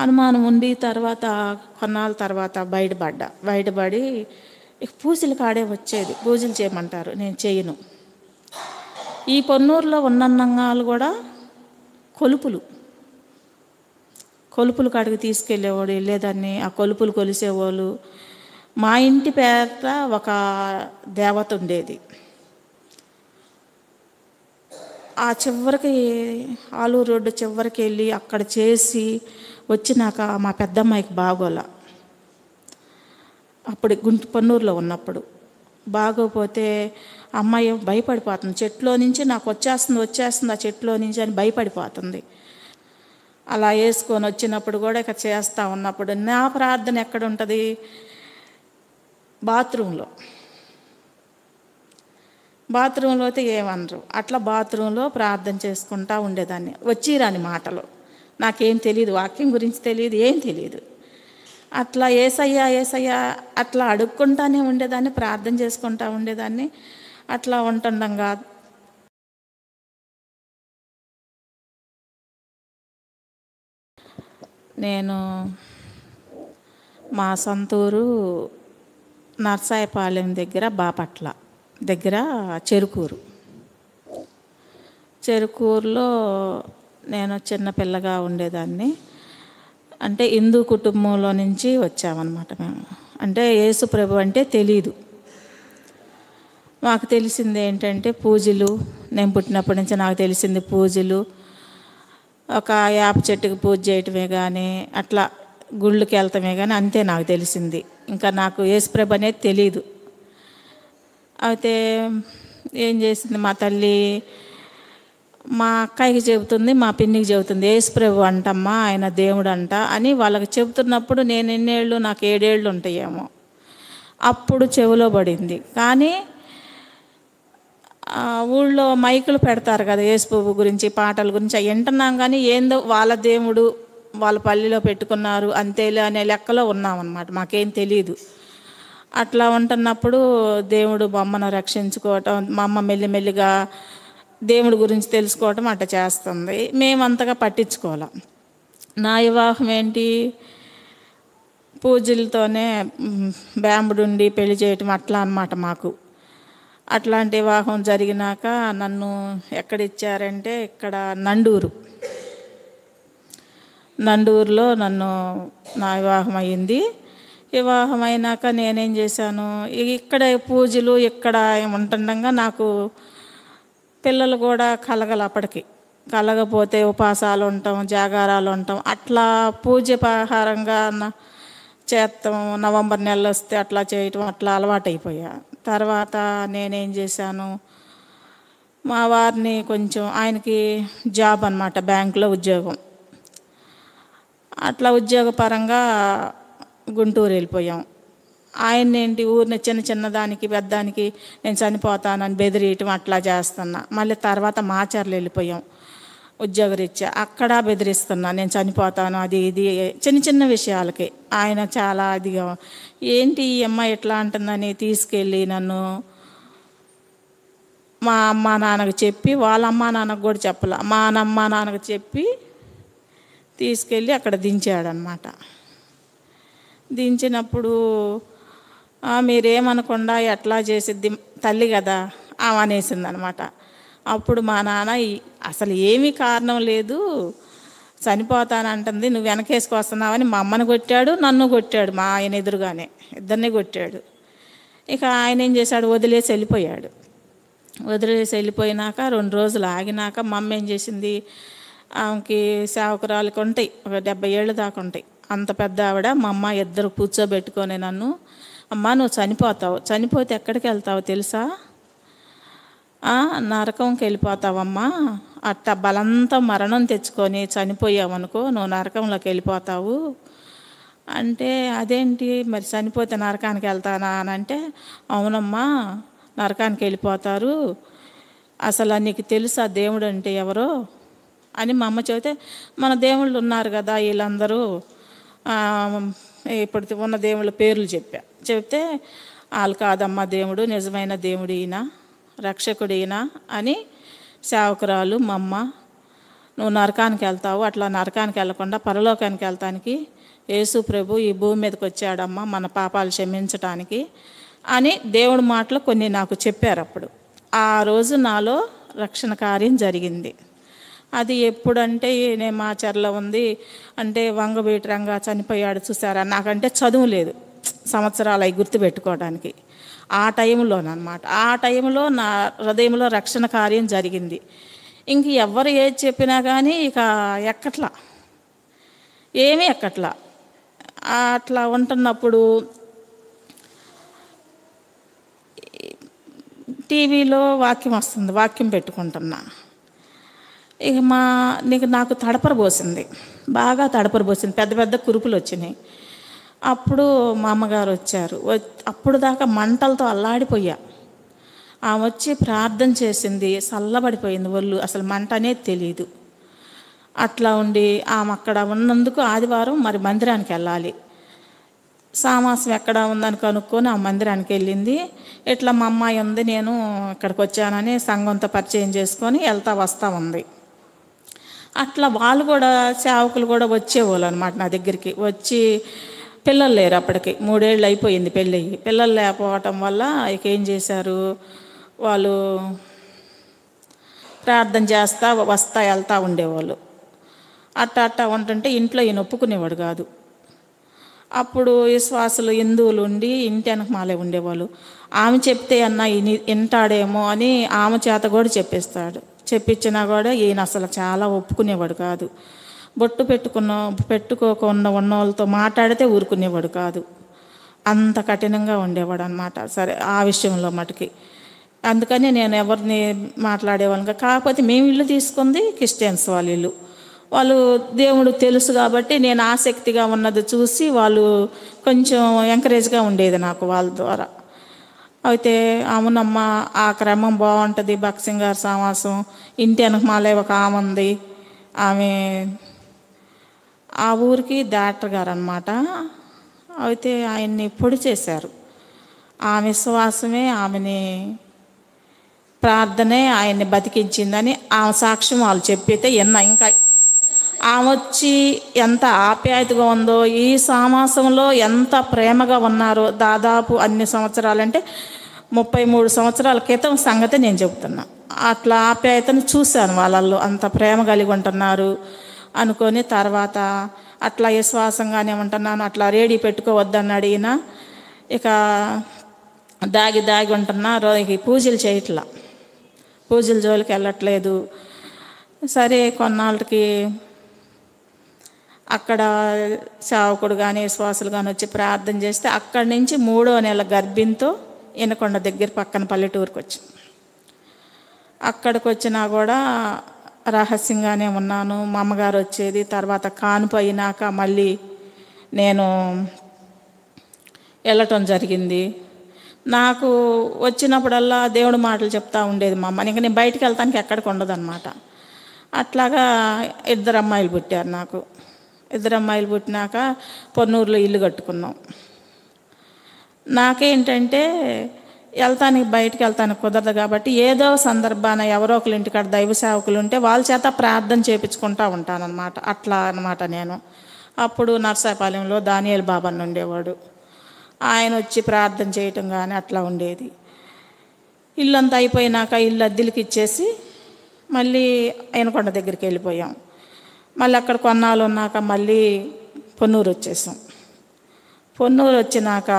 అనుమానం ఉండి తర్వాత కొన్నాళ్ళ తర్వాత బయటపడి ఇక పూజలు కాడే వచ్చేది. పూజలు చేయమంటారు, నేను చేయను. ఈ పొన్నూరులో ఉన్నన్నంగాలు కూడా కొలుపులు కాడికి తీసుకెళ్ళేవాడు, వెళ్ళేదాన్ని. ఆ కొలుపులు కొలిసేవాళ్ళు. మా ఇంటి పేర ఒక దేవత ఉండేది. ఆ చివరికి ఆలూరు రోడ్డు చివరికి వెళ్ళి అక్కడ చేసి వచ్చినాక మా పెద్దమ్మాయికి బాగోల. అప్పుడు పొన్నూరులో ఉన్నప్పుడు బాగోపోతే అమ్మాయి భయపడిపోతుంది. చెట్లో నుంచి నాకు వచ్చేస్తుంది ఆ చెట్లో నుంచి అని భయపడిపోతుంది. అలా వేసుకొని వచ్చినప్పుడు కూడా ఇక చేస్తూ ఉన్నప్పుడు నా ప్రార్థన ఎక్కడ ఉంటుంది? బాత్రూంలో అయితే ఏమనరు. అట్లా బాత్రూంలో ప్రార్థన చేసుకుంటూ ఉండేదాన్ని. వచ్చిరాని మాటలు, నాకేం తెలియదు, వాక్యం గురించి తెలియదు, ఏం తెలియదు. అట్లా ఏసయ్యా అట్లా అడుక్కుంటానే ఉండేదాన్ని, ప్రార్థన చేసుకుంటూ ఉండేదాన్ని. అట్లా ఉంటుండగా నేను మా సొంతూరు నర్సాయపాలెం దగ్గర, బాపట్ల దగ్గర చెరుకూరులో నేను చిన్నపిల్లగా ఉండేదాన్ని. అంటే హిందూ కుటుంబంలో నుంచి వచ్చామన్నమాట మేము. అంటే యేసు ప్రభు అంటే తెలీదు. మాకు తెలిసింది ఏంటంటే పూజలు. నేను పుట్టినప్పటి నుంచి నాకు తెలిసింది పూజలు. ఒక వేప చెట్టుకి పూజ చేయటమే కానీ, అట్లా గుళ్ళకి వెళ్తామే కానీ అంతే నాకు తెలిసింది. ఇంకా నాకు యేసుప్రభు అనేది తెలీదు. అయితే ఏం చేసింది మా తల్లి, మా అక్కయ్యకి చెబుతుంది, మా పిన్నికి చెబుతుంది, యేసుప్రభు అంటమ్మా ఆయన దేవుడు అంట అని వాళ్ళకి చెబుతున్నప్పుడు నేను ఎన్నేళ్ళు, నాకు 7 ఏళ్ళు ఉంటాయేమో, అప్పుడు చెవిలో పడింది. కానీ ఊళ్ళో మైకులు పెడతారు కదా యేసుప్రభు గురించి, పాటల గురించి, అవి వింటున్నాం. కానీ ఏందో వాళ్ళ దేవుడు వాళ్ళ పల్లిలో పెట్టుకున్నారు అంతేలే అనే లెక్కలో ఉన్నామన్నమాట. మాకేం తెలీదు. అట్లా ఉంటున్నప్పుడు దేవుడు మమ్మను రక్షించుకోవటం, మా అమ్మ మెల్లిమెల్లిగా దేవుడి గురించి తెలుసుకోవటం అట్లా చేస్తుంది. మేమంతగా పట్టించుకోవాలి. నా వివాహం ఏంటి, పూజలతోనే బ్యాంబుడుండి పెళ్లి చేయటం అట్లా అన్నమాట మాకు. అట్లాంటి వివాహం జరిగినాక నన్ను ఎక్కడిచ్చారంటే ఇక్కడ నండూరులో నా వివాహం అయ్యింది. వివాహం అయినాక నేనేం చేశాను, ఇక్కడ పూజలు ఇక్కడ ఉంటుండగా నాకు పిల్లలు కూడా అప్పటికి కలగపోతే ఉపాసాలు ఉంటాం, జాగారాలు ఉంటాం. అట్లా పూజ ప్రహారంగా చేస్తాం. నవంబర్ నెలలో వస్తే అట్లా చేయటం అట్లా అలవాటైపోయా. తర్వాత నేనేం చేశాను, మా వారిని కొంచెం, ఆయనకి జాబ్ అన్నమాట, బ్యాంకులో ఉద్యోగం. అట్లా ఉద్యోగపరంగా గుంటూరు వెళ్ళిపోయాం. ఆయన ఏంటి ఊరిని చిన్న దానికి పెద్దానికి నేను చనిపోతానని బెదిరియటం అట్లా చేస్తున్నా. మళ్ళీ తర్వాత మాచర్లు వెళ్ళిపోయాం ఉద్యోగరీత్యా. అక్కడ బెదిరిస్తున్నా, నేను చనిపోతాను అది ఇది చిన్న విషయాలకి. ఆయన చాలా అదిగా ఏంటి ఈ అమ్మాయి ఎట్లా అంటుందని తీసుకెళ్ళి నన్ను మా అమ్మ నాన్నకు చెప్పి, వాళ్ళ అమ్మ నాన్నకు కూడా చెప్పాల, మా అమ్మ నాన్నకు చెప్పి తీసుకెళ్ళి అక్కడ దించాడనమాట. దించినప్పుడు మీరేమనకుండా ఎట్లా చేసిద్ది తల్లి కదా ఆమె అనేసింది అనమాట. అప్పుడు మా నాన్న అసలు ఏమీ కారణం లేదు, చనిపోతానంటుంది, నువ్వు వెనకేసుకొస్తున్నావని మా అమ్మని కొట్టాడు, నన్ను కొట్టాడు. మా ఆయన ఎదురుగానే ఇద్దరిని కొట్టాడు. ఇక ఆయన ఏం చేశాడు, వదిలేసి వెళ్ళిపోయినాక 2 రోజులు ఆగినాక మా అమ్మ ఏం చేసింది, ఆమెకి సేవకురాలకి ఉంటాయి, ఒక 70 ఏళ్ళు దాకా ఉంటాయి, అంత పెద్ద ఆవిడ. మా అమ్మ ఇద్దరు కూర్చోబెట్టుకొని నన్ను, అమ్మ నువ్వు చనిపోతే ఎక్కడికి వెళ్తావు తెలుసా, నరకంకి వెళ్ళిపోతావమ్మా. అట్ట బలంతా మరణం తెచ్చుకొని చనిపోయావనుకో నువ్వు నరకంలోకి వెళ్ళిపోతావు అంటే, అదేంటి మరి చనిపోతే నరకానికి వెళ్తానా అని అంటే, అవునమ్మా నరకానికి వెళ్ళిపోతారు, అసలు నీకు తెలుసా దేవుడు అంటే ఎవరో అని మా అమ్మ చెబితే, మన దేవుళ్ళు ఉన్నారు కదా వీళ్ళందరూ, ఇప్పుడు ఉన్న దేవుళ్ళ పేర్లు చెప్తే, వాళ్ళు కాదమ్మా దేవుడు, నిజమైన దేవుడు ఈయన, రక్షకుడు ఈయన అని సేవకురాలు మా అమ్మ, నువ్వు నరకానికి వెళ్తావు, అట్లా నరకానికి వెళ్ళకుండా పరలోకానికి వెళ్తానికి యేసు ప్రభు ఈ భూమి మీదకి వచ్చాడమ్మా మన పాపాలు క్షమించటానికి అని దేవుడి మాటలు కొన్ని నాకు చెప్పారు. అప్పుడు ఆ రోజు నాలో రక్షణ కార్యం జరిగింది. అది ఎప్పుడంటే నేను మా చెరలో ఉంది అంటే వంగవీటి రంగా చనిపోయాడు చూసారా, నాకంటే చదువు లేదు, సంవత్సరాలు అవి గుర్తుపెట్టుకోవడానికి. ఆ టైంలోనమాట, ఆ టైంలో నా హృదయంలో రక్షణ కార్యం జరిగింది. ఇంక ఎవరు ఏది చెప్పినా కానీ ఇక ఎక్కట్లా, ఏమీ ఎక్కట్లా. అట్లా ఉంటున్నప్పుడు టీవీలో వాక్యం వస్తుంది, వాక్యం పెట్టుకుంటున్నా. ఇక నాకు తడపరబోసింది, బాగా తడపరబోసింది, పెద్ద పెద్ద కురుపులు వచ్చినాయి. అప్పుడు మా అమ్మగారు వచ్చారు. అప్పుడు దాకా మంటలతో అల్లాడిపోయా. ఆమె వచ్చి ప్రార్థన చేసింది, చల్లబడిపోయింది ఒళ్ళు, అసలు మంట అనేది తెలియదు. అట్లా ఉండి ఆమె అక్కడ ఉన్నందుకు ఆదివారం మరి మందిరానికి వెళ్ళాలి, సామాసం ఎక్కడ ఉందని కనుక్కొని ఆ మందిరానికి వెళ్ళింది. ఇట్లా మా అమ్మాయి ఉంది, నేను ఇక్కడికి వచ్చానని సంఘంతో పరిచయం చేసుకొని వెళ్తా వస్తూ ఉంది. అట్లా వాళ్ళు కూడా సేవకులు కూడా వచ్చేవాళ్ళు అనమాట నా దగ్గరికి. వచ్చి పిల్లలు లేరు, అప్పటికి 3 ఏళ్ళు అయిపోయింది పెళ్ళి అయ్యి. పిల్లలు లేకపోవటం వల్ల ఇక ఏం చేశారు, వాళ్ళు ప్రార్థన చేస్తా వస్తా వెళ్తూ ఉండేవాళ్ళు. అట్టా ఉంటుంటే ఇంట్లో ఈయన ఒప్పుకునేవాడు కాదు. అప్పుడు విశ్వాసులు హిందువులు ఉండి ఇంటి వెనకమాలే ఉండేవాళ్ళు. ఆమె చెప్తే అన్న వింటాడేమో అని ఆమె చేత కూడా చెప్పించినా కూడా ఈయన అసలు చాలా ఒప్పుకునేవాడు కాదు. బొట్టు పెట్టుకోకుండా ఉన్న వాళ్ళతో మాట్లాడితే ఊరుకునేవాడు కాదు, అంత కఠినంగా ఉండేవాడు అనమాట. సరే ఆ విషయంలో మటుకి అందుకని నేను ఎవరిని మాట్లాడేవాళ్ళం. కాకపోతే మేము ఇల్లు తీసుకుంది క్రిస్టియన్స్ వాళ్ళ ఇల్లు. వాళ్ళు దేవుడు తెలుసు కాబట్టి నేను ఆసక్తిగా ఉన్నది చూసి వాళ్ళు కొంచెం ఎంకరేజ్గా ఉండేది నాకు వాళ్ళ ద్వారా. అయితే అవునమ్మ ఆ క్రమం బాగుంటుంది, భక్సింగ్ గారి సమాసం ఇంటి వెనకమాలే ఒక ఆమె ఉంది, ఆమె ఆ ఊరికి డాక్టర్ గారు అనమాట. అయితే ఆయన్ని పొడి చేశారు. ఆ విశ్వాసమే ఆమెని ప్రార్థనే ఆయన్ని బతికించిందని ఆమె సాక్ష్యం వాళ్ళు చెప్పితే ఇంకా ఆమె వచ్చి ఎంత ఆప్యాయతగా ఉందో, ఈ సమాసంలో ఎంత ప్రేమగా ఉన్నారో. దాదాపు అన్ని సంవత్సరాలంటే 33 సంవత్సరాల క్రితం సంగతి నేను చెబుతున్నా. అట్లా ఆప్యాయతను చూశాను వాళ్ళల్లో, అంత ప్రేమ కలిగి ఉంటున్నారు అనుకొని. తర్వాత అట్లా విశ్వాసంగానే ఉంటున్నాను, అట్లా రేడీ పెట్టుకోవద్దన్నాడు ఈయన. ఇక దాగి ఉంటున్నా, పూజలు చేయట్లా, పూజల జోలికి వెళ్ళట్లేదు. సరే కొన్నాళ్ళకి అక్కడ సేవకుడు కానీ విశ్వాసులు కానీ వచ్చి ప్రార్థన చేస్తే అక్కడి నుంచి 3వ నెల గర్భిణితో ఎనకొండ దగ్గర పక్కన పల్లెటూరుకి వచ్చాను. అక్కడికి వచ్చినా కూడా రహస్యంగానే ఉన్నాను. మా అమ్మగారు వచ్చేది. తర్వాత కానుపు అయినాక మళ్ళీ నేను వెళ్ళటం జరిగింది. నాకు వచ్చినప్పుడల్లా దేవుడి మాటలు చెప్తూ ఉండేది మా అమ్మ. ఇంకా నేను బయటికి వెళ్తానికి ఎక్కడికి ఉండదు అనమాట. అట్లాగా 2 అమ్మాయిలు పుట్టారు నాకు. 2 అమ్మాయిలు పుట్టినాక పొన్నూరులో ఇల్లు కట్టుకున్నాం. నాకేంటంటే బయటికి వెళ్తానికి కుదరదు కాబట్టి ఏదో సందర్భాన ఎవరో ఒకరి ఇంటికాడ దైవ సేవకులు ఉంటే వాళ్ళ చేత ప్రార్థన చేయించుకుంటూ ఉంటానన్నమాట. అట్లా అనమాట నేను. అప్పుడు నర్సాపాలెంలో దానియేల్ బాబన్ ఉండేవాడు, ఆయన వచ్చి ప్రార్థన చేయటం కానీ అట్లా ఉండేది. ఇల్లంతా అయిపోయినాక ఇల్లు అద్దెలకి ఇచ్చేసి మళ్ళీ ఎనకొండ దగ్గరికి వెళ్ళిపోయాం. మళ్ళీ అక్కడ కొన్నాళ్ళు ఉన్నాక మళ్ళీ పొన్నూరు వచ్చేసాం. పొన్నూరు వచ్చినాక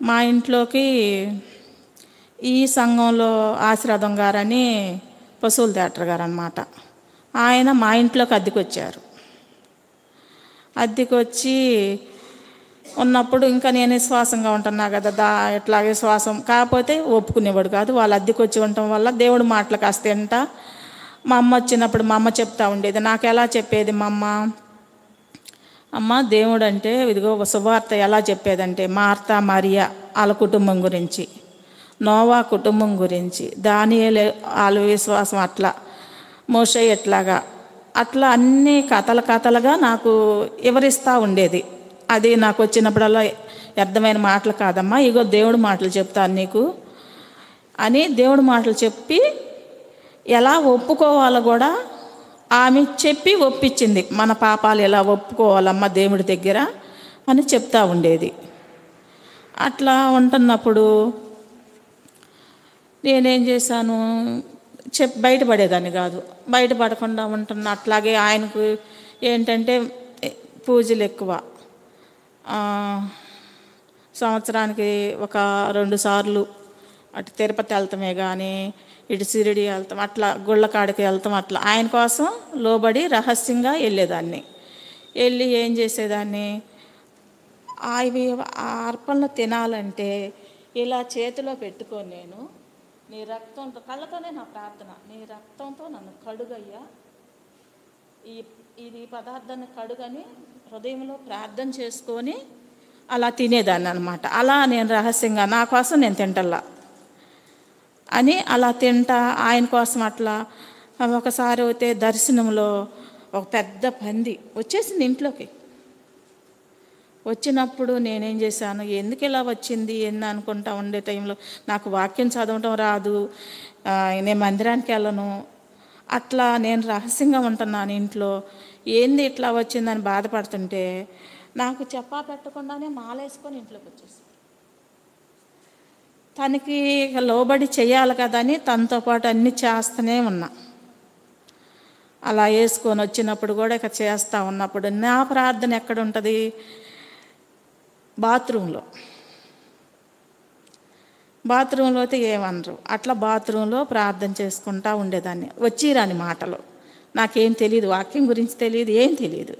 మా ఇంట్లోకి ఈ సంఘంలో ఆశీర్వాదం గారని పశువుల డాక్టర్ గారు అనమాట, ఆయన మా ఇంట్లోకి అద్దెకొచ్చారు. అద్దెకొచ్చి ఉన్నప్పుడు ఇంకా నేను విశ్వాసంగా ఉంటున్నా కదా, ఎట్లా విశ్వాసం కాకపోతే ఒప్పుకునేవాడు కాదు. వాళ్ళు అద్దెకొచ్చి ఉండటం వల్ల దేవుడి మాటలు కాస్త వింటా. మా అమ్మ వచ్చినప్పుడు మా అమ్మ చెప్తా ఉండేది. నాకు ఎలా చెప్పేది మా అమ్మ దేవుడు అంటే ఇదిగో శుభవార్త ఎలా చెప్పేదంటే మార్తా మరియా వాళ్ళ కుటుంబం గురించి, నోవా కుటుంబం గురించి, దానియేలు వాళ్ళ విశ్వాసం అట్లా, మోషే ఎట్లాగా అట్లా అన్ని కథలుగా నాకు వివరిస్తూ ఉండేది. అది నాకు వచ్చినప్పుడల్లా వ్యర్థమైన మాటలు కాదమ్మా, ఇగో దేవుడి మాటలు చెప్తాను నీకు అని దేవుడి మాటలు చెప్పి ఎలా ఒప్పుకోవాలో కూడా ఆమె చెప్పి ఒప్పించింది, మన పాపాలు ఎలా ఒప్పుకోవాలమ్మా దేవుడి దగ్గర అని చెప్తా ఉండేది. అట్లా ఉంటున్నప్పుడు నేనేం చేశాను, బయటపడేదాన్ని కాదు. బయటపడకుండా ఉంటున్న అట్లాగే ఆయనకు ఏంటంటే పూజలు ఎక్కువ. సంవత్సరానికి ఒక 2 సార్లు అటు తిరుపతి వెళ్తామే కానీ ఇటు షిరిడి వెళ్తాం, అట్లా గుళ్ళకాడికి వెళ్తాం. అట్లా ఆయన కోసం లోబడి రహస్యంగా వెళ్ళేదాన్ని. వెళ్ళి ఏం చేసేదాన్ని, అవి ఆ అర్పణలు తినాలంటే ఇలా చేతిలో పెట్టుకొని నేను, నీ రక్తంతో, కళ్ళతోనే నా ప్రార్థన, నీ రక్తంతో నన్ను కడుగయ్యా, ఇది పదార్థాన్ని కడుగని హృదయంలో ప్రార్థన చేసుకొని అలా తినేదాన్ని అనమాట. అలా నేను రహస్యంగా నా కోసం నేను తింటల్లా అని అలా తింటా ఆయన కోసం అట్లా. ఒకసారి అయితే దర్శనంలో ఒక పెద్ద పంది వచ్చేసింది ఇంట్లోకి. వచ్చినప్పుడు నేనేం చేశాను, ఎందుకు ఇలా వచ్చింది ఏంది అనుకుంటా ఉండే టైంలో నాకు వాక్యం చదవటం రాదు, నేను మందిరానికి వెళ్ళను. అట్లా నేను రహస్యంగా ఉంటున్నాను ఇంట్లో. ఏంది ఇట్లా వచ్చిందని బాధపడుతుంటే నాకు చెప్పా పెట్టకుండానే మాలేసుకొని ఇంట్లోకి వచ్చేసి తనకి లోబడి చేయాలి కదా అని తనతో పాటు అన్నీ చేస్తూనే ఉన్నా. అలా వేసుకొని వచ్చినప్పుడు కూడా ఇక చేస్తూ ఉన్నప్పుడు నా ప్రార్థన ఎక్కడ ఉంటుంది, బాత్రూంలో అయితే ఏమనరు. అట్లా బాత్రూంలో ప్రార్థన చేసుకుంటూ ఉండేదాన్ని. వచ్చిరాని మాటలు, నాకేం తెలియదు, వాక్యం గురించి తెలియదు, ఏం తెలియదు.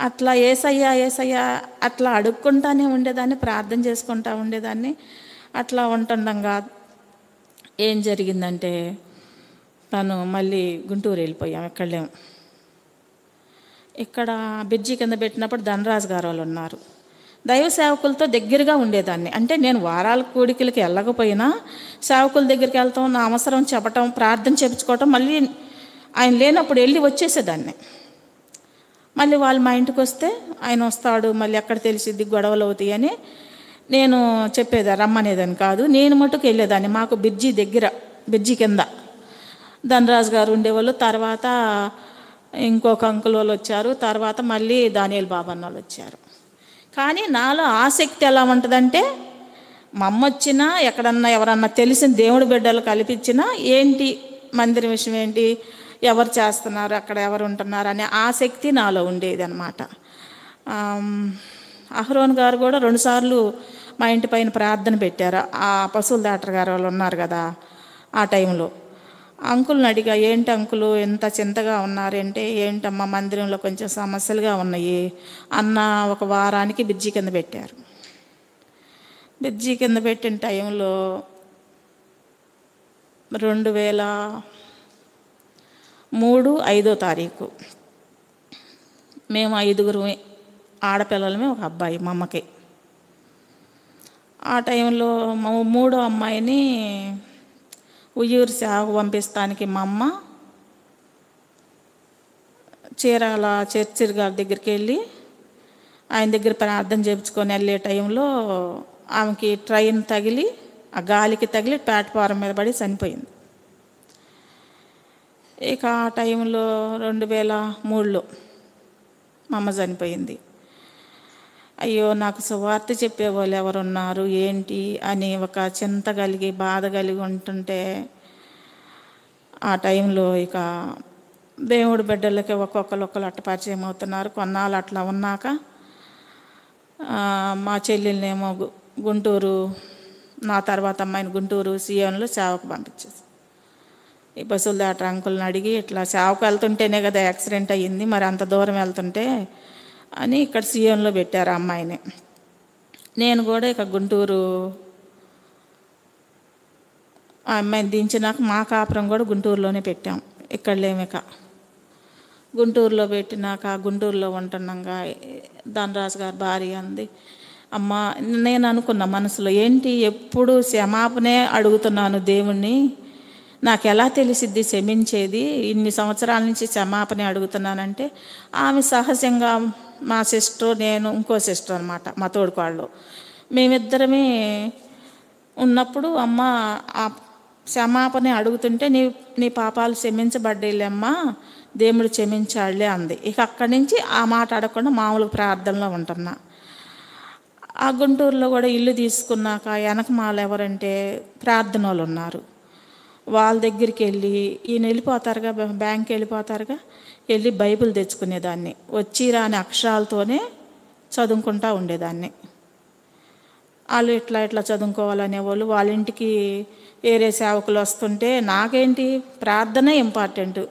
అట్లా ఏసయ్యా ఏసయ్యా అట్లా అడుక్కుంటానే ఉండేదాన్ని, ప్రార్థన చేసుకుంటూ ఉండేదాన్ని. అట్లా ఉంటుండగా ఏం జరిగిందంటే తను మళ్ళీ గుంటూరు వెళ్ళిపోయాం. ఎక్కడ లేము. ఇక్కడ బ్రిడ్జి కింద పెట్టినప్పుడు ధనరాజు గారు వాళ్ళు ఉన్నారు. దైవ సేవకులతో దగ్గరగా ఉండేదాన్ని. అంటే నేను వారాల కూడికలకి వెళ్ళకపోయినా సేవకుల దగ్గరికి వెళ్తాం, నా అవసరం చెప్పటం, ప్రార్థన చేయించుకోవటం, మళ్ళీ ఆయన లేనప్పుడు వెళ్ళి వచ్చేసేదాన్ని. మళ్ళీ వాళ్ళు మా ఇంటికి వస్తే ఆయన వస్తాడు, మళ్ళీ ఎక్కడ తెలిసిద్ది, గొడవలు అవుతాయి అని నేను చెప్పేదా, రమ్మనేదాన్ని కాదు. నేను మటుకు వెళ్ళేదాన్ని. మాకు బ్రిడ్జి కింద ధనరాజు గారు ఉండేవాళ్ళు. తర్వాత ఇంకొక అంకుల్ వాళ్ళు వచ్చారు. తర్వాత మళ్ళీ దానియేలు బాబన్న వాళ్ళు వచ్చారు. కానీ నాలో ఆసక్తి ఎలా ఉంటుందంటే, మా అమ్మ వచ్చినా ఎక్కడన్నా ఎవరన్నా తెలిసిన దేవుడి బిడ్డలు కల్పించినా ఏంటి మందిరం విషయం ఏంటి, ఎవరు చేస్తున్నారు, అక్కడ ఎవరు ఉంటున్నారు అనే ఆసక్తి నాలో ఉండేది అనమాట. అహరోన్ గారు కూడా 2 సార్లు మా ఇంటి పైన ప్రార్థన పెట్టారు. ఆ పశువుల డాక్టర్ గారు వాళ్ళు ఉన్నారు కదా, ఆ టైంలో అంకుల్ని అడిగా, ఏంటి అంకులు ఎంత చింతగా ఉన్నారంటే, ఏంటమ్మా మందిరంలో కొంచెం సమస్యలుగా ఉన్నాయి అన్న. ఒక వారానికి బ్రిడ్జి కింద పెట్టారు. బ్రిడ్జి కింద పెట్టిన టైంలో 2003 5వ తారీఖు మేము 5గురు ఆడపిల్లలమే, ఒక అబ్బాయి మా అమ్మకి. ఆ టైంలో మా 3వ అమ్మాయిని ఉయ్యూరు సేవకు పంపిస్తానికి మా అమ్మ చీరాల చర్చి గారి దగ్గరికి వెళ్ళి ఆయన దగ్గర ప్రార్థన చేయించుకొని వెళ్ళే టైంలో ఆమెకి ట్రైన్ తగిలి, ఆ గాలికి తగిలి ప్లాట్ఫారం మీద పడి చనిపోయింది. ఇక ఆ టైంలో 2003లో మా అమ్మ చనిపోయింది. అయ్యో, నాకు సువార్త చెప్పేవాళ్ళు ఎవరున్నారు ఏంటి అని ఒక చింత కలిగి, బాధ కలిగి ఉంటుంటే, ఆ టైంలో ఇక దేవుడి బిడ్డలకి ఒక్కొక్కరు అట్ట పరిచయం అవుతున్నారు. కొన్నాళ్ళు అట్లా ఉన్నాక మా చెల్లెల్నేమో గుంటూరు, నా తర్వాత అమ్మాయిని గుంటూరు సియోన్లో సేవకు పంపించేసి, ఈ బస్సులు దాట అంకుల్ని అడిగి, ఇట్లా సేవకు వెళ్తుంటేనే కదా యాక్సిడెంట్ అయ్యింది, మరి అంత దూరం వెళ్తుంటే అని ఇక్కడ సియోన్లో పెట్టారు ఆ అమ్మాయిని. నేను కూడా ఇక గుంటూరు ఆ అమ్మాయిని దించినాక మా కాపురం కూడా గుంటూరులోనే పెట్టాం. ఇక్కడ లేమిక గుంటూరులో పెట్టినాక గుంటూరులో ఉంటున్నాగా ధనరాజు గారు భార్య అంది, అమ్మ, నేను అనుకున్న మనసులో, ఏంటి ఎప్పుడు క్షమాపణే అడుగుతున్నాను దేవుణ్ణి, నాకు ఎలా తెలిసిద్ది క్షమించేది, ఇన్ని సంవత్సరాల నుంచి క్షమాపణే అడుగుతున్నానంటే, ఆమె సహజంగా మా సిస్టర్, నేను ఇంకో సిస్టర్ అనమాట, మా తోడుకోళ్ళు, మేమిద్దరమే ఉన్నప్పుడు అమ్మ ఆ క్షమాపణ అడుగుతుంటే, నీ పాపాలు క్షమించబడ్డాయిలేమ్మా, దేవుడు క్షమించాడులే అంది. ఇక అక్కడి నుంచి ఆ మాట అడగకుండా మామూలు ప్రార్థనలో ఉంటున్నా. ఆ గుంటూరులో కూడా ఇల్లు తీసుకున్నాక వెనకమాల ఎవరంటే ప్రార్థన వాళ్ళు ఉన్నారు. వాళ్ళ దగ్గరికి వెళ్ళి ఈయన వెళ్ళిపోతారుగా, బ్యాంక్కి వెళ్ళిపోతారుగా, వెళ్ళి బైబిల్ తెచ్చుకునేదాన్ని. వచ్చి రాని అక్షరాలతోనే చదువుకుంటూ ఉండేదాన్ని. వాళ్ళు ఇట్లా ఇట్లా చదువుకోవాలనేవాళ్ళు. వాళ్ళ ఇంటికి వేరే సేవకులు వస్తుంటే నాకేంటి ప్రార్థన ఇంపార్టెంట్.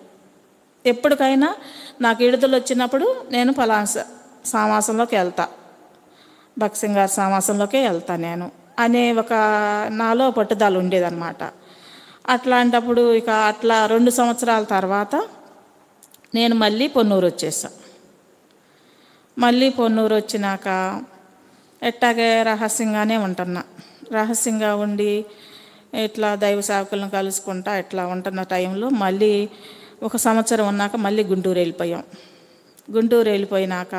ఎప్పటికైనా నాకు విడుదల వచ్చినప్పుడు నేను పలానా సమాసంలోకి వెళ్తా, భక్సింగారు సమాసంలోకే వెళ్తా నేను అనే ఒక నాలో పట్టుదల ఉండేదన్నమాట. అట్లాంటప్పుడు ఇక అట్లా 2 సంవత్సరాల తర్వాత నేను మళ్ళీ పొన్నూరు వచ్చేసా. మళ్ళీ పొన్నూరు వచ్చినాక ఎట్టాగే రహస్యంగానే ఉంటున్నా. రహస్యంగా ఉండి ఇట్లా దైవ సేవకులను కలుసుకుంటా ఇట్లా ఉంటున్న టైంలో మళ్ళీ 1 సంవత్సరం ఉన్నాక మళ్ళీ గుంటూరు వెళ్ళిపోయాం. గుంటూరు వెళ్ళిపోయినాక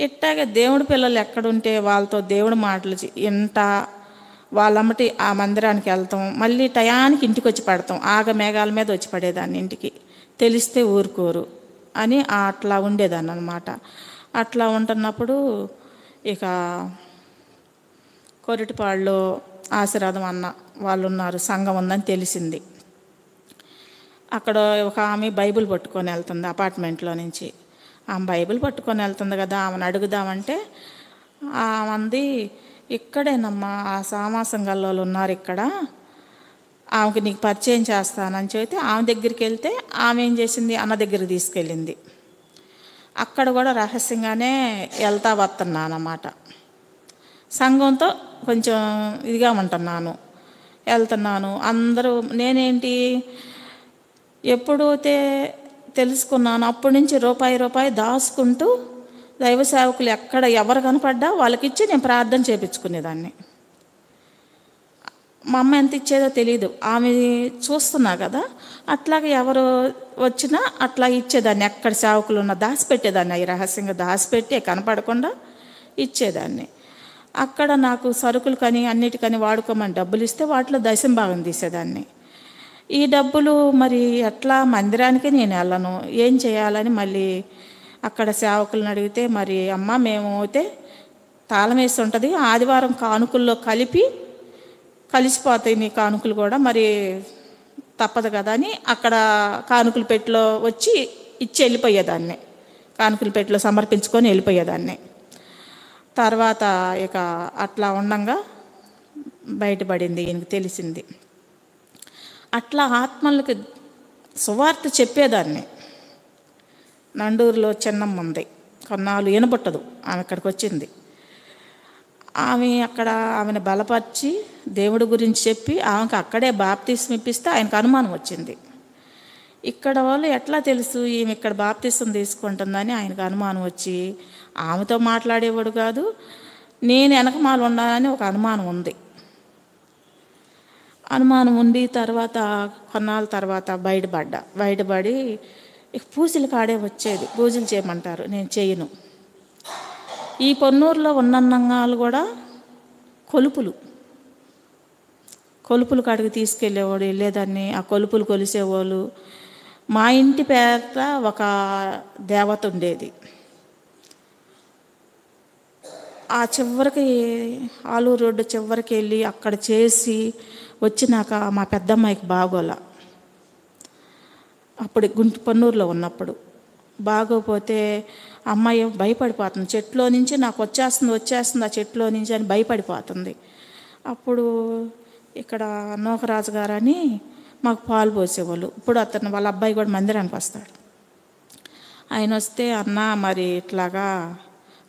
ఇట్టాగే దేవుడి పిల్లలు ఎక్కడుంటే వాళ్ళతో దేవుడి మాటలు ఇంట వాళ్ళమ్మటి ఆ మందిరానికి వెళ్తాం. మళ్ళీ టయానికి ఇంటికి వచ్చి పడతాం. మేఘాల మీద వచ్చి పడేదాన్ని ఇంటికి, తెలిస్తే ఊరుకోరు అని అట్లా ఉండేదాన్ని అనమాట. అట్లా ఉంటున్నప్పుడు ఇక కొరటిపాడులో ఆశీర్వాదం అన్న వాళ్ళు ఉన్నారు, సంఘం ఉందని తెలిసింది. అక్కడ ఒక ఆమె బైబిల్ పట్టుకొని వెళ్తుంది అపార్ట్మెంట్లో నుంచి. ఆమె బైబిల్ పట్టుకొని వెళ్తుంది కదా, ఆమెను అడుగుదామంటే ఆమంది, ఇక్కడేనమ్మా ఆ సామాసం గల్లోళ్ళు ఉన్నారు ఇక్కడ, ఆమెకి నీకు పరిచయం చేస్తానని చెబితే ఆమె దగ్గరికి వెళ్తే ఆమె ఏం చేసింది, అన్న దగ్గరికి తీసుకెళ్ళింది. అక్కడ కూడా రహస్యంగానే వెళ్తా వస్తున్నానన్నమాట. సంఘంతో కొంచెం ఇదిగా ఉంటున్నాను, వెళ్తున్నాను. అందరూ నేనేంటి ఎప్పుడైతే తెలుసుకున్నాను అప్పటి నుంచి రూపాయి దాచుకుంటూ దైవ సేవకులు ఎక్కడ ఎవరు కనపడ్డా వాళ్ళకిచ్చి నేను ప్రార్థన చేయించుకునేదాన్ని. మా అమ్మ ఎంత ఇచ్చేదో తెలియదు, ఆమె చూస్తున్నా కదా, అట్లాగే ఎవరు వచ్చినా అట్లా ఇచ్చేదాన్ని. ఎక్కడ సేవకులు ఉన్నా దాచిపెట్టేదాన్ని, అవి రహస్యంగా దాచిపెట్టి కనపడకుండా ఇచ్చేదాన్ని. అక్కడ నాకు సరుకులు కానీ అన్నిటికని వాడుకోమని డబ్బులు ఇస్తే వాటిలో దశంభాగం తీసేదాన్ని. ఈ డబ్బులు మరి ఎట్లా మందిరానికి నేను వెళ్ళను, ఏం చేయాలని మళ్ళీ అక్కడ సేవకులను అడిగితే, మరి అమ్మ మేము అయితే తాళం వేసి ఉంటుంది, ఆదివారం కానుకల్లో కలిసిపోతాయి నీ కానుకలు కూడా, మరి తప్పదు కదా అని అక్కడ కానుకల పెట్టెలో వచ్చి ఇచ్చి వెళ్ళిపోయేదాన్ని. కానుకల పెట్టెలో సమర్పించుకొని వెళ్ళిపోయేదాన్ని. తర్వాత ఇక అట్లా ఉండంగా బయటపడింది, ఈయనకి తెలిసింది. అట్లా ఆత్మలకు సువార్త చెప్పేదాన్ని. నండూరులో చిన్నమ్మ ఉంది, కొన్నాళ్ళు వినపట్టదు, ఆమె ఇక్కడికి వచ్చింది. ఆమెను బలపరిచి దేవుడి గురించి చెప్పి ఆమెకు అక్కడే బాప్తిస్మం ఇప్పిస్తే ఆయనకు అనుమానం వచ్చింది. ఇక్కడ వాళ్ళు ఎట్లా తెలుసు ఈమె ఇక్కడ బాప్తిస్మం తీసుకుంటుందని ఆయనకు అనుమానం వచ్చి ఆమెతో మాట్లాడేవాడు కాదు, నేను వెనకమాల ఉన్నానని ఒక అనుమానం ఉంది. అనుమానం ఉండి తర్వాత కొన్నాళ్ళ తర్వాత బయటపడి పూజలు కాడే వచ్చేది, పూజలు చేయమంటారు, నేను చేయను. ఈ పొన్నూరులో ఉన్నంగాలు కూడా కొలుపులు కాడికి తీసుకెళ్ళేవాడు, వెళ్ళేదాన్ని. ఆ కొలుపులు కొలిసేవాళ్ళు. మా ఇంటి పేట ఒక దేవత ఉండేది. ఆ చివరికి ఆలూరు రోడ్డు చివరికి వెళ్ళి అక్కడ చేసి వచ్చినాక మా పెద్దమ్మాయికి బాగోలా. అప్పుడు పొన్నూరులో ఉన్నప్పుడు బాగోపోతే అమ్మాయి భయపడిపోతుంది, చెట్లో నుంచి నాకు వచ్చేస్తుంది ఆ చెట్లో నుంచి అని భయపడిపోతుంది. అప్పుడు ఇక్కడ నూకరాజు గారని మాకు పాలు పోసేవాళ్ళు. ఇప్పుడు అతను వాళ్ళ అబ్బాయి కూడా మందిరానికి వస్తాడు. ఆయన వస్తే, అన్న మరి ఇట్లాగా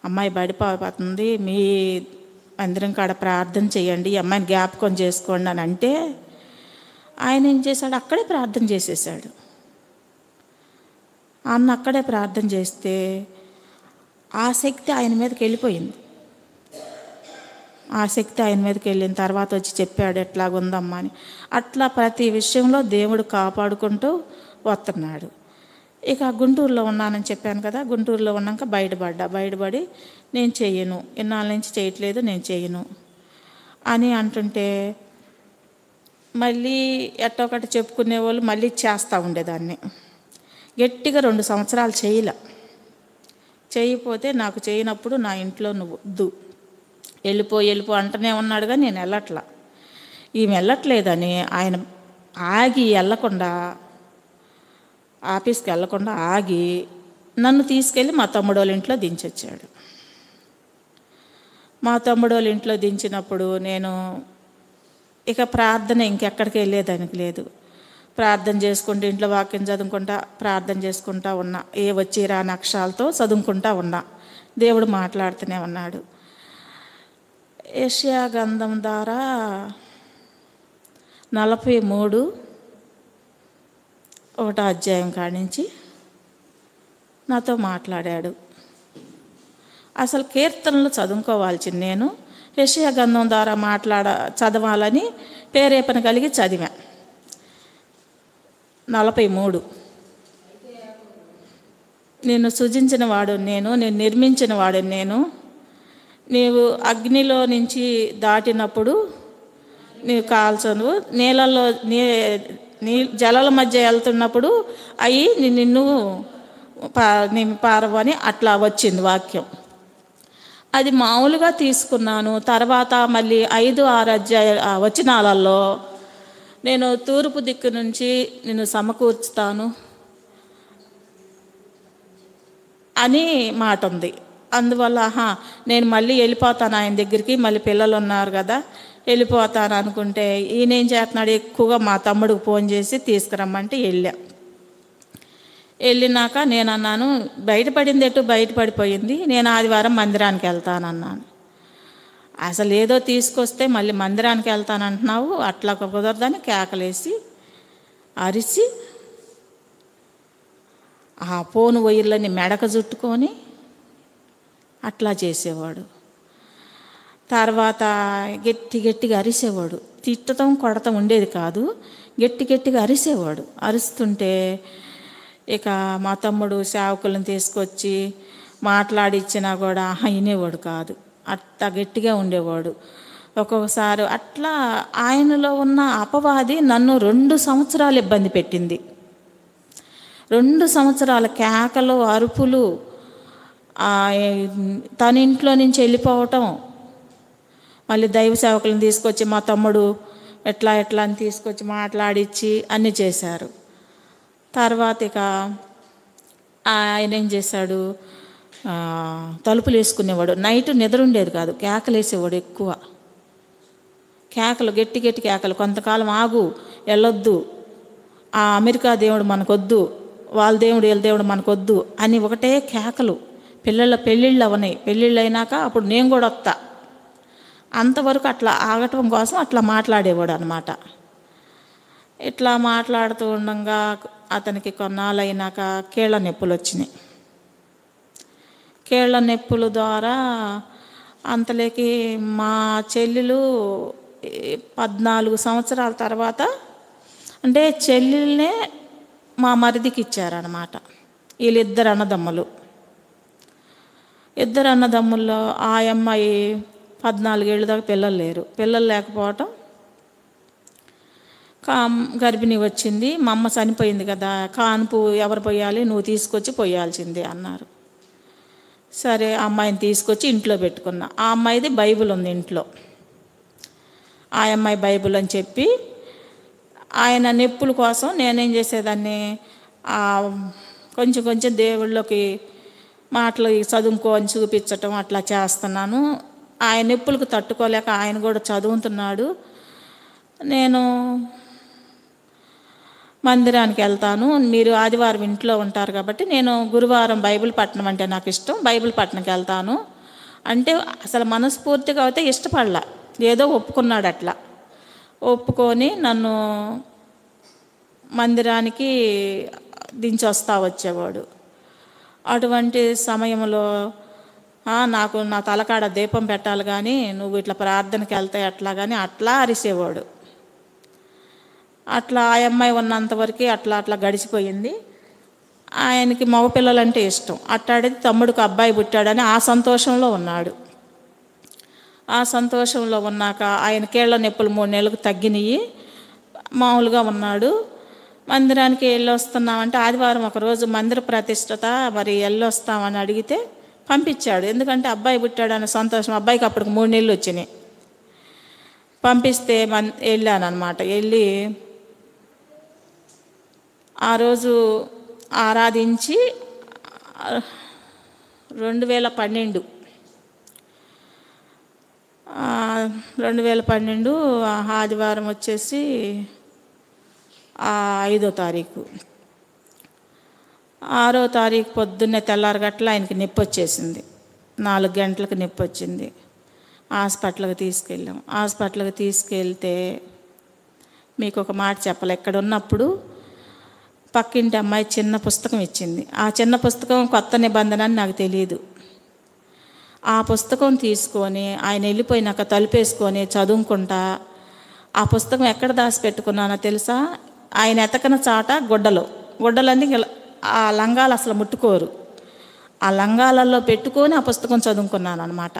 అమ్మాయి పడిపోతుంది, మీ మందిరం కాడ ప్రార్థన చేయండి, ఈ అమ్మాయిని జ్ఞాపకం చేసుకోండి అని అంటే ఆయన ఏం చేశాడు, అక్కడే ప్రార్థన చేసేసాడు. అన్న అక్కడే ప్రార్థన చేస్తే ఆ శక్తి ఆయన మీదకి వెళ్ళిపోయింది. ఆ శక్తి ఆయన మీదకి వెళ్ళిన తర్వాత వచ్చి చెప్పాడు ఎట్లాగుందమ్మా అని. అట్లా ప్రతి విషయంలో దేవుడు కాపాడుకుంటూ వస్తున్నాడు. ఇక గుంటూరులో ఉన్నానని చెప్పాను కదా, గుంటూరులో ఉన్నాక బయటపడి నేను చెయ్యను, ఇన్నాళ్ళ నుంచి చేయట్లేదు, నేను చెయ్యను అని అంటుంటే మళ్ళీ ఎట్టొకటి చెప్పుకునే వాళ్ళు మళ్ళీ చేస్తూ ఉండేదాన్ని. గట్టిగా 2 సంవత్సరాలు చేయకపోతే నాకు చేయనప్పుడు నా ఇంట్లో నువ్వు వద్దు, వెళ్ళిపో అంటనే ఉన్నాడు. కానీ నేను వెళ్ళట్లా. ఈమె వెళ్ళట్లేదని ఆయన ఆగి వెళ్ళకుండా, ఆఫీస్కి వెళ్ళకుండా ఆగి నన్ను తీసుకెళ్ళి మా తమ్ముడోళ్ళ ఇంట్లో దించొచ్చాడు. మా తమ్ముడోళ్ళ ఇంట్లో దించినప్పుడు నేను ఇక ప్రార్థన ఇంకెక్కడికి వెళ్ళేదానికి లేదు. ప్రార్థన చేసుకుంటూ ఇంట్లో వాక్యం చదువుకుంటా ప్రార్థన చేసుకుంటా ఉన్నా. ఏ వచ్చి రాని అక్షరాలతో చదువుకుంటా ఉన్నా. దేవుడు మాట్లాడుతూనే ఉన్నాడు. యెషయా గ్రంథం ద్వారా 43 ఒకటో అధ్యాయం కాడి నుంచి నాతో మాట్లాడాడు. అసలు కీర్తనలు చదువుకోవాల్సింది నేను యెషయా గ్రంథం ద్వారా చదవాలని ప్రేరేపణ కలిగి చదివా. 43 నేను సృజించిన వాడు నేను నిర్మించిన వాడు నేను. నీవు అగ్నిలో నుంచి దాటినప్పుడు నీవు కాల్చను, నీళ్ళల్లో జలాల మధ్య వెళ్తున్నప్పుడు అవి నిన్ను పారవని అట్లా వచ్చింది వాక్యం. అది మామూలుగా తీసుకున్నాను. తర్వాత మళ్ళీ 5-6 వచనాలలో నేను తూర్పు దిక్కు నుంచి నిన్ను సమకూర్చుతాను అని మాట ఉంది. అందువల్ల నేను మళ్ళీ వెళ్ళిపోతాను ఆయన దగ్గరికి, మళ్ళీ పిల్లలు ఉన్నారు కదా వెళ్ళిపోతాను అనుకుంటే ఈయన ఏం చేస్తున్నాడు, ఎక్కువగా మా తమ్ముడికి ఫోన్ చేసి తీసుకురమ్మంటే వెళ్ళినాక నేను అన్నాను, బయటపడింది ఎటు బయటపడిపోయింది, నేను ఆదివారం మందిరానికి వెళ్తానన్నాను. అసలు ఏదో తీసుకొస్తే మళ్ళీ మందిరానికి వెళ్తానంటున్నావు, అట్లా కుదరదని కేకలేసి అరిచి ఆ ఫోను వైర్లని మెడక చుట్టుకొని అట్లా చేసేవాడు. తర్వాత గట్టిగా అరిసేవాడు. తిట్టడం కొడటం ఉండేది కాదు, గట్టిగా అరిసేవాడు. అరుస్తుంటే ఇక మా తమ్ముడు సేవకులను తీసుకొచ్చి మాట్లాడిచ్చినా కూడా వినేవాడు కాదు. అట్లా గట్టిగా ఉండేవాడు. ఒక్కొక్కసారి అట్లా ఆయనలో ఉన్న అపవాది నన్ను 2 సంవత్సరాలు ఇబ్బంది పెట్టింది. 2 సంవత్సరాల కేకలు, అరుపులు, తన ఇంట్లో నుంచి వెళ్ళిపోవటం, మళ్ళీ దైవ సేవకులను తీసుకొచ్చి మా తమ్ముడు ఎట్లా అని తీసుకొచ్చి మాట్లాడిచ్చి అన్నీ చేశారు. తర్వాత ఇక ఆయన ఏం చేశాడు, తలుపులు వేసుకునేవాడు. నైట్ నిద్ర ఉండేది కాదు, కేకలు వేసేవాడు ఎక్కువ. కేకలు గట్టి కేకలు. కొంతకాలం ఆగు, వెళ్ళొద్దు, ఆ అమెరికా దేవుడు మనకొద్దు, వాళ్ళ దేవుడు వీళ్ళ దేవుడు మనకొద్దు అని ఒకటే కేకలు. పెళ్ళిళ్ళు అవనాయి. పెళ్ళిళ్ళు అయినాక అప్పుడు నేను కూడా వస్తా, అంతవరకు అట్లా ఆగటం కోసం అట్లా మాట్లాడేవాడు అనమాట. ఇట్లా మాట్లాడుతూ ఉండగా అతనికి కొన్నాళ్ళు అయినాక కీళ్ళ నొప్పులు వచ్చినాయి. కీళ్ళ నొప్పుల ద్వారా అంతలోకి మా చెల్లెలు 14 సంవత్సరాల తర్వాత, అంటే చెల్లెల్నే మా మరిదికి ఇచ్చారనమాట. వీళ్ళిద్దరు అన్నదమ్ముల్లో ఆ అమ్మాయి 14 ఏళ్ళ దాకా పిల్లలు లేరు. పిల్లలు లేకపోవటం గర్భిణి వచ్చింది. మా అమ్మ చనిపోయింది కదా, కాన్పు ఎవరు పోయాలి, నువ్వు తీసుకొచ్చి పోయాల్సిందే అన్నారు. సరే ఆ అమ్మాయిని తీసుకొచ్చి ఇంట్లో పెట్టుకున్నా. ఆ అమ్మాయిది బైబిల్ ఉంది ఇంట్లో. ఆ అమ్మాయి బైబిల్ అని చెప్పి ఆయన నొప్పుల కోసం నేనేం చేసేదాన్ని, కొంచెం దేవుళ్ళకి మాటలు చదువుకో అని చూపించటం అట్లా చేస్తున్నాను. ఆయన నొప్పులకు తట్టుకోలేక ఆయన కూడా చదువుతున్నాడు. నేను మందిరానికి వెళ్తాను, మీరు ఆదివారం ఇంట్లో ఉంటారు కాబట్టి నేను గురువారం బైబిల్ పట్టణం అంటే నాకు ఇష్టం, బైబిల్ పట్టణంకి వెళ్తాను అంటే అసలు మనస్ఫూర్తిగా అయితే ఇష్టపడలా, ఏదో ఒప్పుకున్నాడు. అట్లా ఒప్పుకొని నన్ను మందిరానికి దించి వచ్చేవాడు. అటువంటి సమయంలో నాకు నా తలకాడ దీపం పెట్టాలి కానీ నువ్వు ఇట్లా ప్రార్థనకి వెళ్తాయి అట్లా కానీ అట్లా అరిసేవాడు. అట్లా ఆ అమ్మాయి ఉన్నంతవరకు అట్లా గడిచిపోయింది. ఆయనకి మగపిల్లలంటే ఇష్టం. అట్టాడితే తమ్ముడికి అబ్బాయి పుట్టాడని ఆ సంతోషంలో ఉన్నాడు. ఆ సంతోషంలో ఉన్నాక ఆయన కీళ్ళ నొప్పులు 3 నెలలకు తగ్గినాయి, మామూలుగా ఉన్నాడు. మందిరానికి వెళ్ళొస్తున్నామంటే ఆదివారం ఒకరోజు మందిర ప్రతిష్టత, మరి వెళ్ళొస్తామని అడిగితే పంపించాడు. ఎందుకంటే అబ్బాయి పుట్టాడన్న సంతోషం. అబ్బాయికి అప్పటికి 3 నెలలు వచ్చినాయి. పంపిస్తే వెళ్ళాను అనమాట. వెళ్ళి ఆ రోజు ఆరాధించి 2012 ఆదివారం వచ్చేసి 5వ తారీఖు 6వ తారీఖు పొద్దున్నే తెల్లారగట్ల ఆయనకి నొప్పి వచ్చేసింది. 4 గంటలకు నొప్పి వచ్చింది. హాస్పిటల్కి తీసుకెళ్ళాం. హాస్పిటల్కి తీసుకెళ్తే మీకు ఒక మాట చెప్పాలి. ఇక్కడ ఉన్నప్పుడు పక్కింటి అమ్మాయి చిన్న పుస్తకం ఇచ్చింది. ఆ చిన్న పుస్తకం కొత్త నిబంధన అని నాకు తెలియదు. ఆ పుస్తకం తీసుకొని ఆయన వెళ్ళిపోయినాక తలుపేసుకొని చదువుకుంటా, ఆ పుస్తకం ఎక్కడ దాచిపెట్టుకున్నానో తెలుసా? ఆయన ఎతకన చాట గుడ్డలన్నీ ఆ లంగాలు అసలు ముట్టుకోరు. ఆ లంగాలలో పెట్టుకొని ఆ పుస్తకం చదువుకున్నాను అనమాట.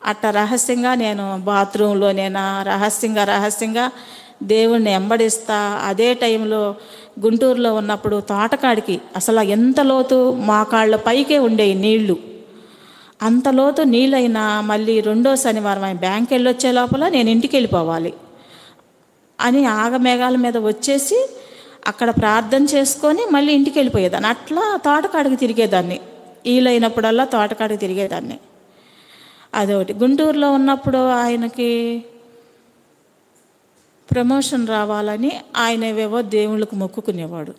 అట్ట రహస్యంగా నేను బాత్రూంలో రహస్యంగా దేవుణ్ణి వెంబడిస్తా. అదే టైంలో గుంటూరులో ఉన్నప్పుడు తోటకాడికి అసలు ఎంత లోతు, మా కాళ్ళ పైకే ఉండేవి నీళ్లు. అంత లోతు నీళ్ళైనా మళ్ళీ 2వ శనివారం ఆయన బ్యాంక్ వెళ్ళొచ్చే లోపల నేను ఇంటికి వెళ్ళిపోవాలి అని ఆగమేఘాల మీద వచ్చేసి అక్కడ ప్రార్థన చేసుకొని మళ్ళీ ఇంటికి వెళ్ళిపోయేదాన్ని. అట్లా తోటకాడికి తిరిగేదాన్ని. వీలైనప్పుడల్లా తోటకాడికి తిరిగేదాన్ని. అదొకటి. గుంటూరులో ఉన్నప్పుడు ఆయనకి ప్రమోషన్ రావాలని ఆయనవేవో దేవుళ్ళకు మొక్కుకునేవాడు.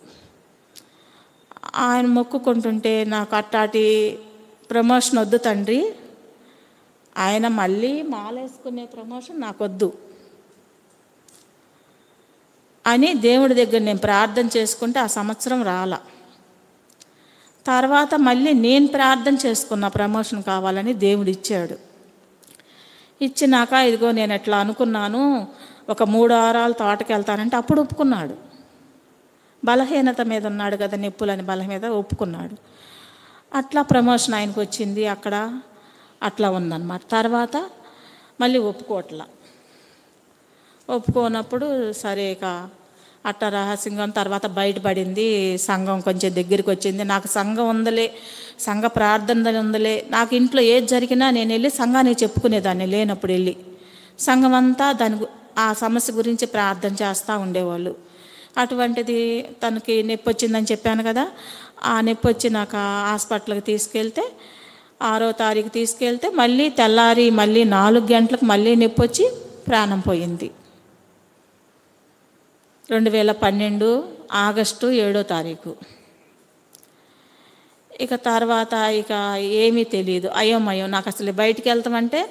ఆయన మొక్కుకుంటుంటే నాకు అట్టాటి ప్రమోషన్ వద్దు తండ్రి, ఆయన మళ్ళీ మాలేసుకునే ప్రమోషన్ నాకొద్దు అని దేవుడి దగ్గర నేను ప్రార్థన చేసుకుంటే ఆ సంవత్సరం రాల. తర్వాత మళ్ళీ నేను ప్రార్థన చేసుకున్న ప్రమోషన్ కావాలని దేవుడు ఇచ్చాడు. ఇచ్చినాక ఇదిగో నేను ఎట్లా అనుకున్నాను, ఒక 3 వారాలు తోటకి వెళ్తానంటే అప్పుడు ఒప్పుకున్నాడు. బలహీనత మీద ఉన్నాడు కదా, నొప్పులని బలహీనత ఒప్పుకున్నాడు. అట్లా ప్రమోషన్ ఆయనకు వచ్చింది. అక్కడ అట్లా ఉందన్నమాట. తర్వాత మళ్ళీ ఒప్పుకోనప్పుడు సరే ఇక అట్ట రహస్యంగా తర్వాత బయటపడింది. సంఘం కొంచెం దగ్గరికి వచ్చింది. నాకు సంఘం ఉందలే, సంఘ ప్రార్థన ఉందలే, నాకు ఇంట్లో ఏది జరిగినా నేను వెళ్ళి సంఘానికి చెప్పుకునేదాన్ని. లేనప్పుడు వెళ్ళి సంఘం అంతా ఆ సమస్య గురించి ప్రార్థన చేస్తూ ఉండేవాళ్ళు. అటువంటిది తనకి నొప్పి వచ్చిందని చెప్పాను కదా. ఆ నొప్పి వచ్చినాక హాస్పిటల్కి తీసుకెళ్తే 6వ తారీఖు తీసుకెళ్తే మళ్ళీ తెల్లారి మళ్ళీ 4 గంటలకు మళ్ళీ నొప్పి వచ్చి ప్రాణం పోయింది. 2012 ఆగస్టు 7వ తారీఖు. ఇక తర్వాత ఇక ఏమీ తెలియదు, అయోమయం. నాకు అసలు బయటికి వెళ్తామంటే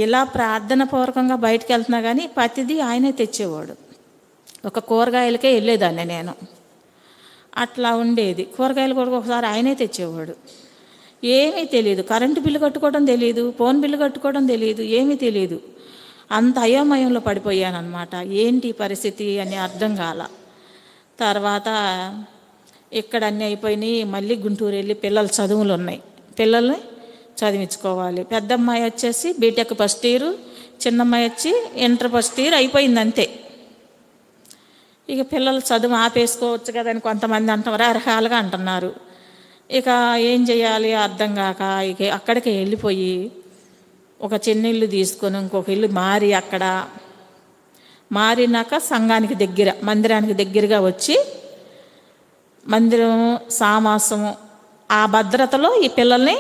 ఇలా ప్రార్థన పూర్వకంగా బయటికి వెళ్తున్నా కానీ ప్రతిదీ ఆయనే తెచ్చేవాడు. ఒక కూరగాయలకే వెళ్ళేదాన్ని నేను. అట్లా ఉండేది. కూరగాయలు కూడా ఒకసారి ఆయనే తెచ్చేవాడు. ఏమీ తెలియదు. కరెంటు బిల్లు కట్టుకోవడం తెలియదు, ఫోన్ బిల్లు కట్టుకోవడం తెలియదు, ఏమీ తెలియదు. అంత అయోమయంలో పడిపోయాను అనమాట. ఏంటి పరిస్థితి అని అర్థం కాల. తర్వాత ఇక్కడ అన్నీ అయిపోయినాయి. మళ్ళీ గుంటూరు వెళ్ళి పిల్లల చదువులు ఉన్నాయి, పిల్లల్ని చదివించుకోవాలి. పెద్ద అమ్మాయి వచ్చేసి బీటెక్ ఫస్ట్ ఇయర్, చిన్నమ్మాయి వచ్చి ఇంటర్ ఫస్ట్ ఇయర్ అయిపోయింది అంతే. ఇక పిల్లలు చదువు ఆపేసుకోవచ్చు కదా అని కొంతమంది అంటున్నారు, అర్హాలుగా అంటున్నారు. ఇక ఏం చేయాలి అర్థం కాక ఇక అక్కడికి వెళ్ళిపోయి ఒక చిన్న ఇల్లు తీసుకొని ఇంకొక ఇల్లు మారి అక్కడ మారినాక సంఘానికి దగ్గర మందిరానికి దగ్గరగా వచ్చి మందిరం సామాసము ఆ భద్రతలో ఈ పిల్లల్ని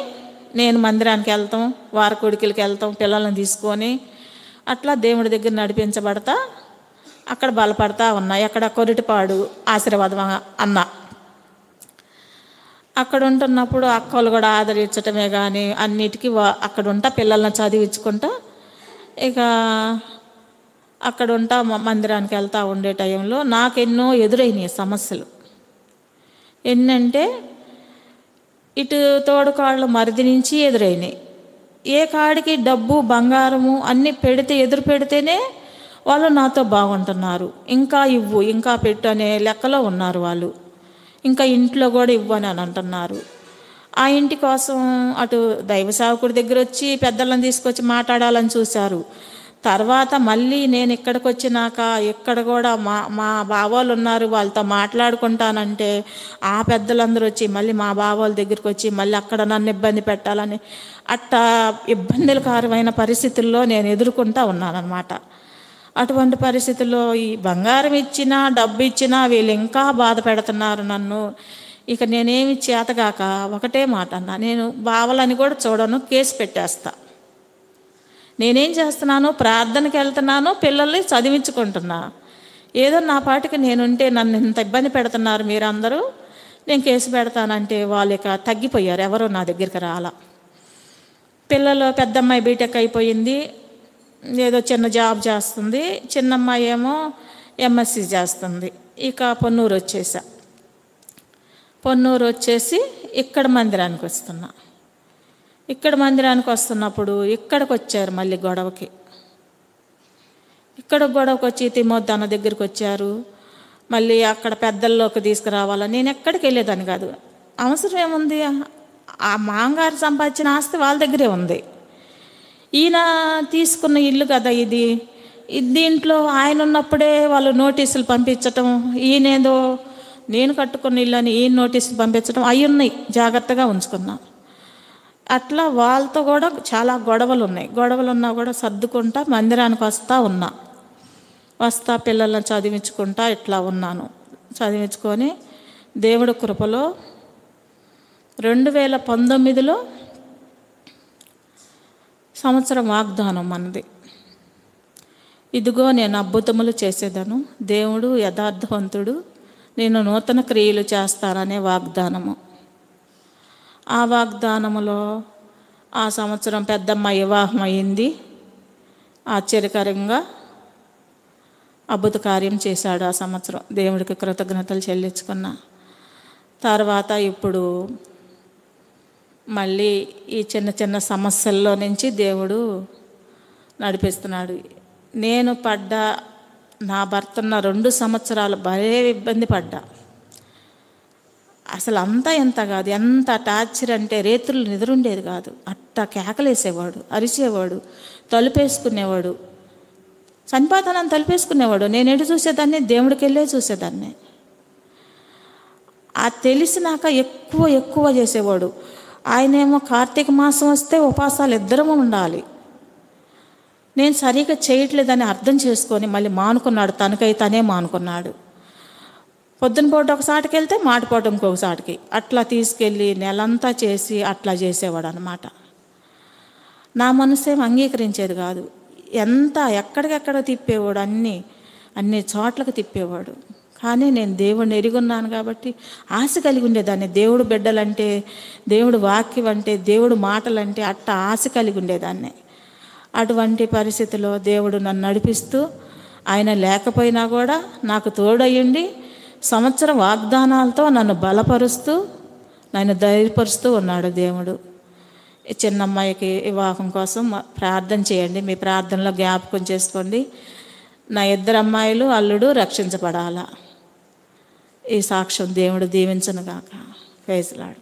నేను మందిరానికి వెళ్తాం, వారకొడికలకి వెళ్తాం, పిల్లల్ని తీసుకొని అట్లా దేవుడి దగ్గర నడిపించబడతా అక్కడ బలపడతా ఉన్నాయి. అక్కడ కొరిటిపాడు ఆశీర్వాదం అన్న అక్కడ ఉంటున్నప్పుడు అక్కలు కూడా ఆదరించటమే కానీ అన్నిటికీ అక్కడ ఉంటా పిల్లల్ని చదివించుకుంటా ఇక అక్కడ ఉంటా మందిరానికి వెళ్తూ ఉండే టైంలో నాకు ఎన్నో ఎదురైనాయి సమస్యలు. ఎన్నంటే ఇటు తోడుకాళ్ళు మరిది నుంచి ఎదురైనాయి. ఏ కాడికి డబ్బు బంగారము అన్నీ ఎదురు పెడితేనే వాళ్ళు నాతో బాగుంటున్నారు. ఇంకా ఇవ్వు, ఇంకా పెట్టు అనే లెక్కలో ఉన్నారు వాళ్ళు. ఇంకా ఇంట్లో కూడా ఇవ్వని అని అంటున్నారు. ఆ ఇంటి కోసం అటు దైవ సేవకుడి దగ్గర వచ్చి పెద్దలను తీసుకొచ్చి మాట్లాడాలని చూశారు. తర్వాత మళ్ళీ నేను ఇక్కడికి వచ్చినాక ఇక్కడ కూడా మా మా బావోళ్ళు ఉన్నారు, వాళ్ళతో మాట్లాడుకుంటానంటే ఆ పెద్దలందరూ వచ్చి మళ్ళీ మా బావోళ్ళ దగ్గరికి వచ్చి మళ్ళీ అక్కడ నన్ను ఇబ్బంది పెట్టాలని అట్టా ఇబ్బందులకరమైన పరిస్థితుల్లో నేను ఎదుర్కొంటూ ఉన్నానన్నమాట. అటువంటి పరిస్థితుల్లో ఈ బంగారం ఇచ్చినా డబ్బు ఇచ్చినా వీళ్ళు ఇంకా బాధ పెడుతున్నారు నన్ను. ఇక నేనేమి చేతగాక ఒకటే మాట అన్నా, నేను బావలని కూడా చూడను, కేసు పెట్టేస్తా. నేనేం చేస్తున్నాను, ప్రార్థనకి వెళ్తున్నాను, పిల్లల్ని చదివించుకుంటున్నా. ఏదో నా పాటికి నేనుంటే నన్ను ఇంత ఇబ్బంది పెడుతున్నారు మీరందరూ, నేను కేసు పెడతానంటే వాళ్ళు ఇక తగ్గిపోయారు, ఎవరో నా దగ్గరికి రాలా. పిల్లలు పెద్దమ్మాయి బీటెక్ అయిపోయింది, ఏదో చిన్న జాబ్ చేస్తుంది, చిన్నమ్మాయి ఏమో ఎంఎస్సి చేస్తుంది. ఇక పొన్నూరు వచ్చేసా. పొన్నూరు వచ్చేసి ఇక్కడ మందిరానికి వస్తున్నా. ఇక్కడ మందిరానికి వస్తున్నప్పుడు ఇక్కడికి వచ్చారు మళ్ళీ గొడవకి. ఇక్కడ గొడవకి వచ్చి తిమోతి అన్న దగ్గరికి వచ్చారు. మళ్ళీ అక్కడ పెద్దల్లోకి తీసుకురావాలని నేను ఎక్కడికి వెళ్ళేదాన్ని కాదు. అవసరం ఏముంది, ఆ మాంగారు సంపాదించిన ఆస్తి వాళ్ళ దగ్గరే ఉంది. ఈయన తీసుకున్న ఇల్లు కదా ఇది, దీంట్లో ఆయన ఉన్నప్పుడే వాళ్ళు నోటీసులు పంపించటం, ఈయనేదో నేను కట్టుకున్న ఇల్లు అని ఈయన నోటీసులు పంపించడం అవి ఉన్నాయి, జాగ్రత్తగా ఉంచుకున్నా. అట్లా వాళ్ళతో కూడా చాలా గొడవలు ఉన్నాయి. గొడవలు ఉన్నా కూడా సర్దుకుంటా మందిరానికి వస్తా పిల్లలను చదివించుకుంటా ఇట్లా ఉన్నాను. చదివించుకొని దేవుడి కృపలో 2019లో సంవత్సరం వాగ్దానం మనది. ఇదిగో నేను అద్భుతములు చేసేదను, దేవుడు యథార్థవంతుడు, నేను నూతన క్రియలు చేస్తాననే వాగ్దానము. ఆ వాగ్దానములో ఆ సంవత్సరం పెద్దమ్మ వివాహం అయింది. ఆశ్చర్యకరంగా అద్భుత కార్యం చేశాడు ఆ సంవత్సరం. దేవుడికి కృతజ్ఞతలు చెల్లించుకున్నా. తర్వాత ఇప్పుడు మళ్ళీ ఈ చిన్న చిన్న సమస్యల్లో నుంచి దేవుడు నడిపిస్తున్నాడు. నేను నా భర్తన్న 2 సంవత్సరాలు భలే ఇబ్బంది పడ్డా. అసలు అంతా ఎంత కాదు, ఎంత టార్చర్ అంటే రేతులు నిద్రుండేది కాదు. అట్టా కేకలేసేవాడు, అరిచేవాడు, తలుపేసుకునేవాడు, చనిపోతానని తలుపేసుకునేవాడు. నేను ఎటు చూసేదాన్ని, దేవుడికి వెళ్ళే చూసేదాన్ని. ఆ తెలిసినాక ఎక్కువ చేసేవాడు. ఆయనేమో కార్తీక మాసం వస్తే ఉపాసాలు ఇద్దరము ఉండాలి. నేను సరిగా చేయట్లేదని అర్థం చేసుకొని మళ్ళీ మానుకున్నాడు, తనకై తనే మానుకున్నాడు. పొద్దున పూట ఒకసాటికి వెళ్తే మాటిపూట ఇంకొకసాటికి అట్లా తీసుకెళ్ళి నెలంతా చేసి అట్లా చేసేవాడు అనమాట. నా మనసేం అంగీకరించేది కాదు. ఎక్కడికెక్కడ తిప్పేవాడు, అన్ని చోట్లకు తిప్పేవాడు. కానీ నేను దేవుడిని ఎరుగున్నాను కాబట్టి ఆశ కలిగి ఉండేదాన్ని. దేవుడు బిడ్డలంటే, దేవుడు వాక్యం అంటే, దేవుడు మాటలంటే అట్ట ఆశ కలిగి ఉండేదాన్ని. అటువంటి పరిస్థితిలో దేవుడు నన్ను నడిపిస్తూ, ఆయన లేకపోయినా కూడా నాకు తోడయ్యుండి సంవత్సరం వాగ్దానాలతో నన్ను బలపరుస్తూ, నన్ను ధైర్యపరుస్తూ ఉన్నాడు దేవుడు. చిన్నమ్మాయికి వివాహం కోసం ప్రార్థన చేయండి, మీ ప్రార్థనలో జ్ఞాపకం చేసుకోండి. నా 2 అమ్మాయిలు అల్లుడు రక్షించబడాలా. ఈ సాక్ష్యం దేవుడు దీవించును గాక. Praise lord.